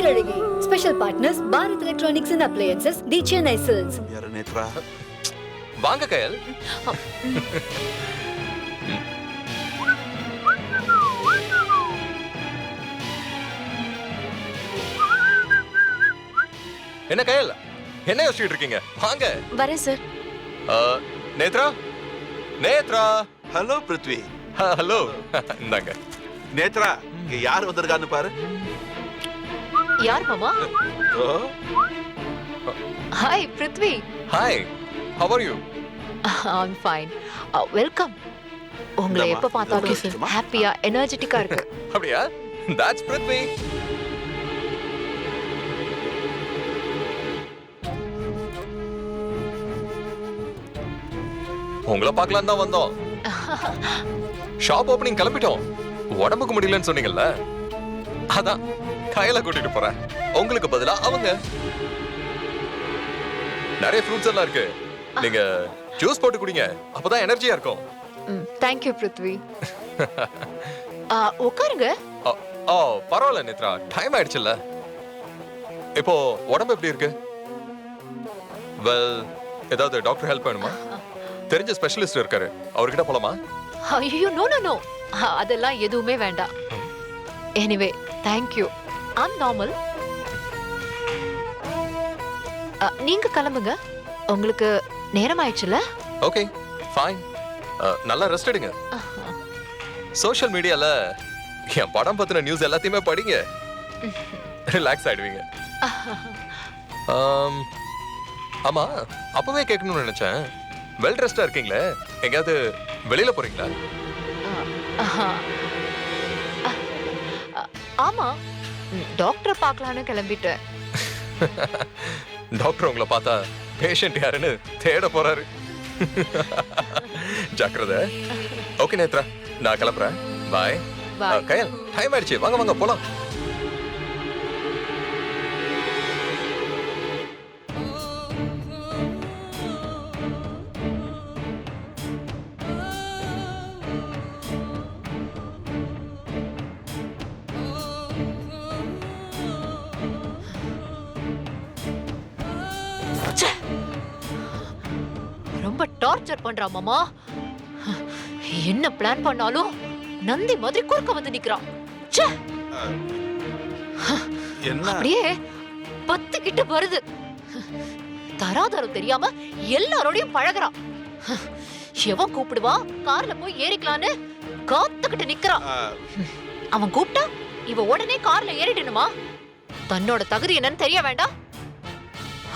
Perazhagi. Special partners Bharat Electronics and Appliances, the Chennai Silks. யார நேத்ரா? வாங்க கயல். என்ன கயல், என்ன யோசிச்சுட்டு இருக்கீங்க? வாங்க. வரேன் sir. Netra, Netra. Hello Prithvi. Hello. இந்தாங்க. நேத்ரா, இங்க யார் வந்திருக்கான்னு பாரு. யார் மாமா? ஓ, hi Prithvi. Hi, how are you? I'm fine. Welcome. உங்களை இந்தாம்மா, எப்ப பார்த்தாலும் okay, sir. ஹாப்பியா எனர்ஜெட்டிக்கா இருக்கு. அப்படியா? That's Prithvi. உங்களை பார்க்கலாம் தான் வந்தோம். ஷாப் ஓபனிங் கிளம்பிட்டோம். உடம்புக்கு முடியலன்னு சொன்னீங்கல்ல, அதான் கையில கூட்டிட்டு போறேன். உங்களுக்கு பதிலா அவங்க. நிறைய ஃப்ரூட்ஸ் எல்லாம் இருக்கு, நீங்க ஜூஸ் போட்டு குடிங்க, அப்பதான் எனர்ஜியா இருக்கும். Thank you Prithvi. உட்காருங்க. ஓ பரவாயில்ல நேத்ரா, டைம் ஆயிடுச்சுல்ல. இப்போ உடம்பு எப்படி இருக்கு? வெல், ஏதாவது டாக்டர் ஹெல்ப் வேணுமா? தெரிஞ்ச ஸ்பெஷலிஸ்ட் இருக்காரு, அவர்கிட்ட போலாமா? ஐயோ நோ நோ நோ, அதெல்லாம் எதுவுமே வேண்டாம். Anyway thank you, I'm normal. நீங்க கிளம்புங்க, உங்களுக்கு நேரம் ஆயிடுச்சுல. ஓகே ஃபைன், நல்லா ரெஸ்ட் எடுங்க. சோஷியல் மீடியால என் படம் பத்தின நியூஸ் எல்லாத்தையுமே படிங்க, ரிலாக்ஸ் ஆயிடுவீங்க. ஆமா, அப்பவே கேட்கணும்னு நினைச்சேன், வெல் ரெஸ்டா இருக்கீங்களே, எங்கேயாவது வெளியில போறீங்களா? ஆமா, டாக்டர் பார்க்கலான்னு கிளம்பிட்டேன். டாக்டர் உங்களை பார்த்தா பேஷண்ட் யாருன்னு தேட போறாரு. ஜாக்கிரதை. ஓகே நேத்ரா, நான் கிளம்புறேன். பாய். கயல், டைம் ஆயிடுச்சு, வாங்க வாங்க போலாம். ரொம்ப டார்ச்சர் பண்றா மாமா. என்ன பிளான் பண்ணாலும் நந்தி மாதிரி குறுக்க வந்து நிக்கிறான். என்ன? அப்படியே 10 கிட்ட வருது. தராதரம் தெரியாம எல்லாரோடையும் பழகுறான். எவன் கூப்பிடுவா கார்ல போய் ஏறிக்கலான்னு காத்துக்கிட்டு நிக்கிறான். அவன் கூப்பிட்டா இவ உடனே கார்ல ஏறிடணுமா? தன்னோட தகுதி என்னன்னு தெரிய வேண்டாம்?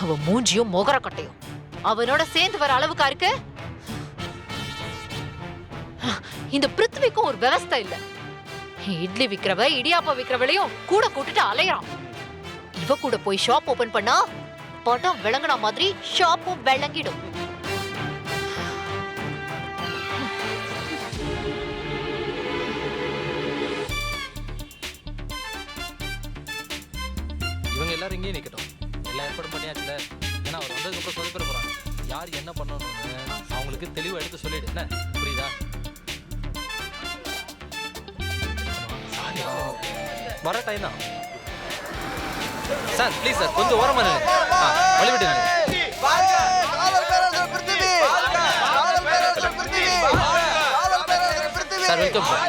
அவன் மூஞ்சியும் மொகர கட்டையும் அவனோட சேர்ந்து வர அளவுக்கா இருக்கு. இந்த பிருத்விக்கும் ஒரு விவஸ்தை இல்ல. இட்லி விக்கிறவ இடியாப்பா விக்கிறவளையும் கூட கூட்டிட்டு அலையறான். இவ கூட போய் ஷாப் ஓபன் பண்ணா படம் விளங்குன மாதிரி ஷாப்பும் விளங்கிடும். இவங்க எல்லாரும் இங்கேயே நிக்கட்டும், எல்லா ஏற்பாடும் பண்ணியாச்சுல. ஏன்னா அவர் வந்ததுக்கு அப்புறம் சொதப்பிட போறாங்க. யார் என்ன பண்ணணும்னு அவங்களுக்கு தெளிவா எடுத்து சொல்லிடு. என்ன புரியுதா? வர டைம் தான் சார். ப்ளீஸ் சார், கொஞ்சம் ஓரமா வழி விடுங்க சார். Welcome sir.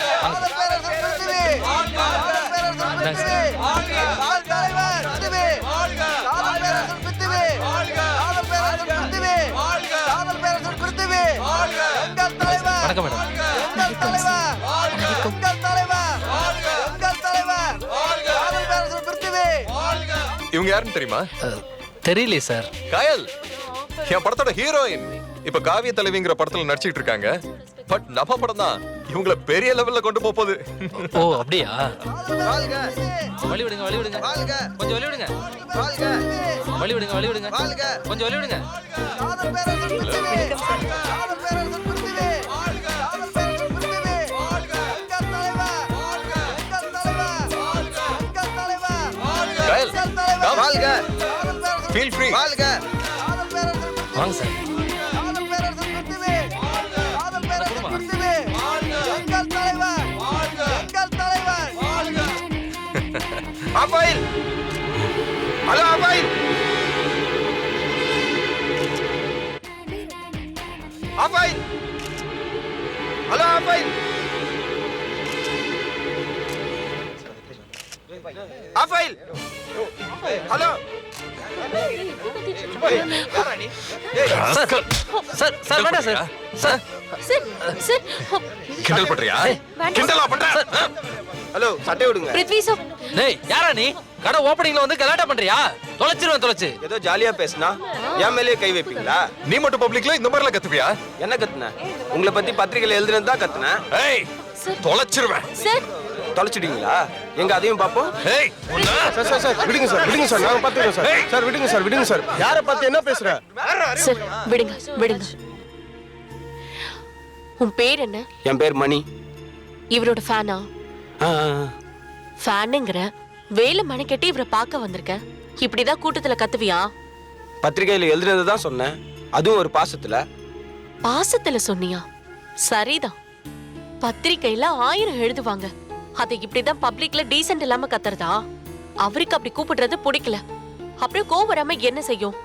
வணக்கம் மேடம். இவங்க யாருன்னு தெரியுமா? தெரியலையே சார். கயல், என் படத்தோட ஹீரோயின். இப்ப காவிய தலைவிங்கிற படத்துல நடிச்சிட்டு இருக்காங்க. பட் நம்ம படம் தான் இவங்கள பெரிய லெவல்ல கொண்டு போகுது. ஓ அப்படியா? வழி விடுங்க, வழி விடுங்க, கொஞ்சம் வழி விடுங்க, வழி விடுங்க, வழி விடுங்க, கொஞ்சம் வழி விடுங்க. கயல், வாழ்க. Feel free. வாழ்க. வாங்க sir. Half boil hello half boil half boil hello half boil half boil hello sir sir வேண்டாம் சார் சார் சார் சார் கிண்டல் பண்றியா? கிண்டலா பண்ற? ஹலோ சட்டை விடுங்க. பிருத்வி சார் டேய் யாரா நீ கடை ஓப்பனிங்ல வந்து கலாட்டா பண்றியா? தொலைச்சிருவேன். ஏதோ ஜாலியா பேசினா என் மேலேயே கை வைப்பீங்களா? நீ மட்டும் பப்ளிக்ல இந்த மாதிரிலாம் கத்துவியா? என்ன கத்துன? உங்களை பத்தி பத்திரிகையில எழுதுனது தான் கத்துனேன். ஏய் தொலைச்சிருவேன். சார் தொலைச்சிட்டீங்களா? எங்க அதையும் பாப்போம். ஏய் உன்ன சார் விடுங்க சார் நான் பாத்துக்கிறேன் சார் விடுங்க சார் யாரை பார்த்து என்ன பேசுற சார் விடுங்க விடுங்க. உன் பேர் என்ன? என் பேர் மணி. இவரோட ஃபேனா? ஆ, ஃபேனுங்கிற வேலை மணிக்கட்டி இவரை பார்க்க வந்திருக்கேன். இப்படிதான் கூட்டத்துல கத்துவியா? பத்திரிகையில எழுதுனது தான் சொன்னேன். அதுவும் ஒரு பாசத்துல. பாசத்துல சொன்னியா? சரிதான். பத்திரிக்கையில 1000 எழுதுவாங்க. அதை இப்படிதான் பப்ளிக்ல டீசென்ட் இல்லாம கத்துறதா? அவருக்கு அப்படி கூப்பிடுறது பிடிக்கல. அப்படியே கோவம் வராம என்ன செய்யும்?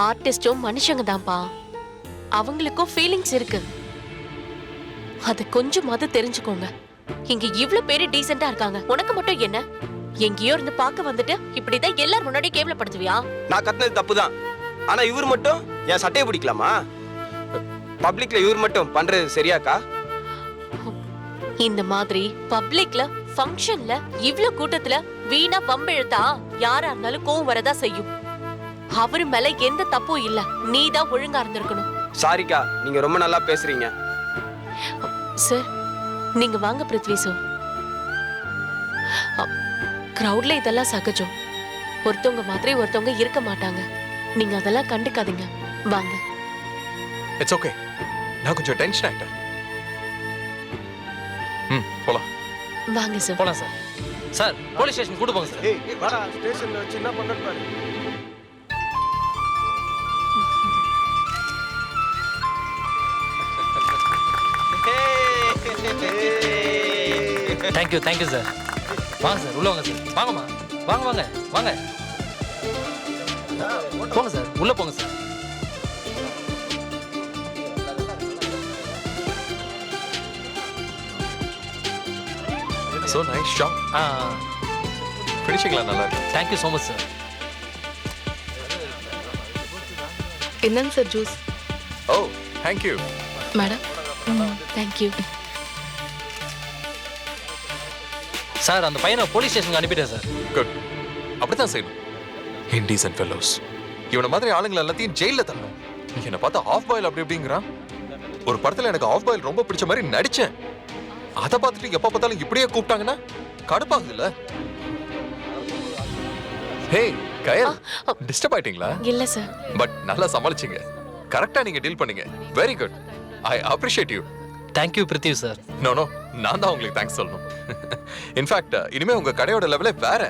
ஆர்டிஸ்டும் மனுஷங்க தான்ப்பா. அவங்களுக்கும் ஃபீலிங்ஸ் இருக்கு. அத கொஞ்சமாவது தெரிஞ்சுக்கோங்க. இங்க இவ்ளோ பேரு டீசென்ட்டா இருக்காங்க. உனக்கு மட்டும் என்ன? எங்கேயோ இருந்து பார்க்க வந்துட்டு இப்படிதான் எல்லாரும் முன்னாடி கேவலப்படுத்துவியா? நான் கத்துனது தப்பு தான். ஆனா இவர் மட்டும் என் சட்டையை பிடிக்கலாமா? பப்ளிக்ல இவர் மட்டும் பண்றது சரியாக்கா? இந்த மாதிரி பப்ளிக்ல ஃபங்க்ஷன்ல இவ்ளோ கூட்டத்துல வீணா பம்பிழுத்தா யாரா இருந்தாலும் கோவம் வரதா செய்யும். அவரு மேல எந்த தப்பும் இல்ல. நீதான் ஒழுங்கா இருந்திருக்கணும். சாரிக்கா, நீங்க ரொம்ப நல்லா பேசுறீங்க. சார் நீங்க வாங்க பிருத்வி சார். கிரவுட்ல இதெல்லாம் சகஜம். ஒருத்தவங்க மாதிரி ஒருத்தவங்க இருக்க மாட்டாங்க. நீங்க அதெல்லாம் கண்டுக்காதீங்க. வாங்க. It's okay. நான் கொஞ்சம் டென்ஷன் ஆயிட்டேன். போலாம். வாங்க சார். போலாம் சார். சார் போலீஸ் ஸ்டேஷன் கூட்டு போங்க சார். ஏய் வாடா ஸ்டேஷன்ல வச்சு என்ன பண்றது பாரு தேங்க்யூ சார். வாங்க சார் உள்ள வாங்க சார். வாங்கம்மா வாங்க போங்க சார் உள்ள போங்க சார். So nice shot. ஃபினிஷிங்லாம் நல்லா இருக்கு. Thank you so much sir. என்னங்க சார் ஜூஸ்? ஓ thank you. Madam thank you. Sir அந்த பையனை போலீஸ் ஸ்டேஷனுக்கு அனுப்பிட்டேன் சார். குட். அப்படித்தான் செய்யணும். Indecent fellows. இவனை மாதிரி ஆளுங்களை எல்லாத்தையும் ஜெயில தரணும். என்னை பார்த்தா ஆஃப் பாயில் அப்படி இப்படிங்கிறான். ஒரு படத்துல எனக்கு ஆஃப் பாயில் ரொம்ப பிடிச்ச மாதிரி நடிச்சேன். அதை பார்த்துட்டு எப்ப பார்த்தாலும் இப்படியே கூப்பிட்டாங்கன்னா கடுப்பாகுதுல்ல. ஹே கயல், டிஸ்டர்ப் ஆயிட்டீங்களா? இல்ல சார். பட் நல்லா சமாளிச்சீங்க. கரெக்டா நீங்க டீல் பண்ணீங்க. Very good. I appreciate you. Thank you Prithvi sir. No நான் தான் உங்களுக்கு தேங்க்ஸ் சொல்லணும். இன்ஃபேக்ட் இனிமே உங்க கடையோட லெவலே வேற.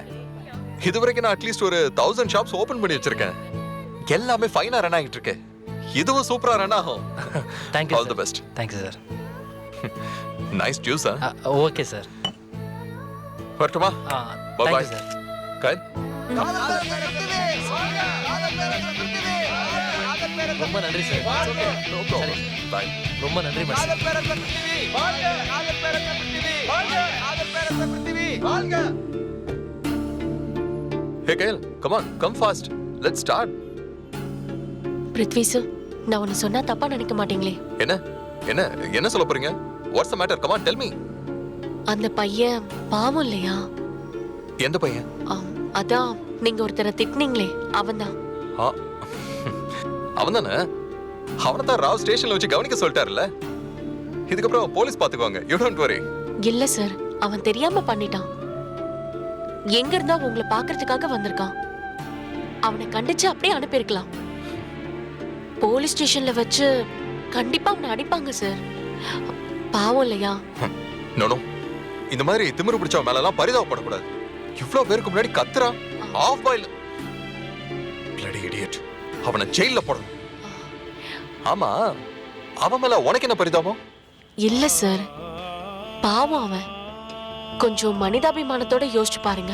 இதுவரைக்கும் நான் அட்லீஸ்ட் ஒரு 1000 ஷாப்ஸ் ஓபன் பண்ணி வச்சிருக்கேன். எல்லாமே ஃபைனா ரன் ஆகிட்டு இருக்கு. இதுவும் சூப்பரா ரன் ஆகும். Thank you. All the best. Thank you sir. Nice juice. Okay sir. வரட்டுமா? Bye bye. Thank you sir. Kayal. ரொம்ப நன்றி சார். No problem. Bye. ரொம்ப நன்றி madam. Hey Kayal, come on, come fast. Let's start. Prithvi sir நான் ஒன்னு சொன்னா தப்பா நினைக்க மாட்டீங்களே? என்ன என்ன என்ன சொல்ல போறீங்க? What's the matter? Come on, tell me. அந்த பையன் பாவம் இல்லையா? எந்த பையன்? அதான் நீங்க ஒருத்தரை திட்டினீங்களே அவன்தான். அவன்தானே? அவனை தான் ராவ் ஸ்டேஷன்ல வச்சு கவனிக்க சொல்லிட்டாருல்ல. இதுக்கப்புறம் போலீஸ் பாத்துக்குவாங்க. You don't worry. இல்ல சார் அவன் தெரியாம பண்ணிட்டான். எங்க இருந்தா உங்களை பாக்குறதுக்காக வந்திருக்கான். அவனை கண்டிச்சு அப்படியே அனுப்பியிருக்கலாம். போலீஸ் ஸ்டேஷன்ல வச்சு கண்டிப்பா அவனை அடிப்பாங்க சார். பாவம் இல்லையா? நோ இந்த மாதிரி திமிரு பிடிச்சவன் மேல எல்லாம் பரிதாபப்படக்கூடாது. இவ்ளோ பேருக்கு முன்னாடி கத்துறான். Half boil. bloody idiot. அவனை ஜெயில்ல போடணும். ஆமா அவன் மேல உனக்கு என்ன பரிதாபம்? இல்ல சார் பாவம் அவன். கொஞ்சம் மனிதாபிமானத்தோட யோசிச்சு பாருங்க.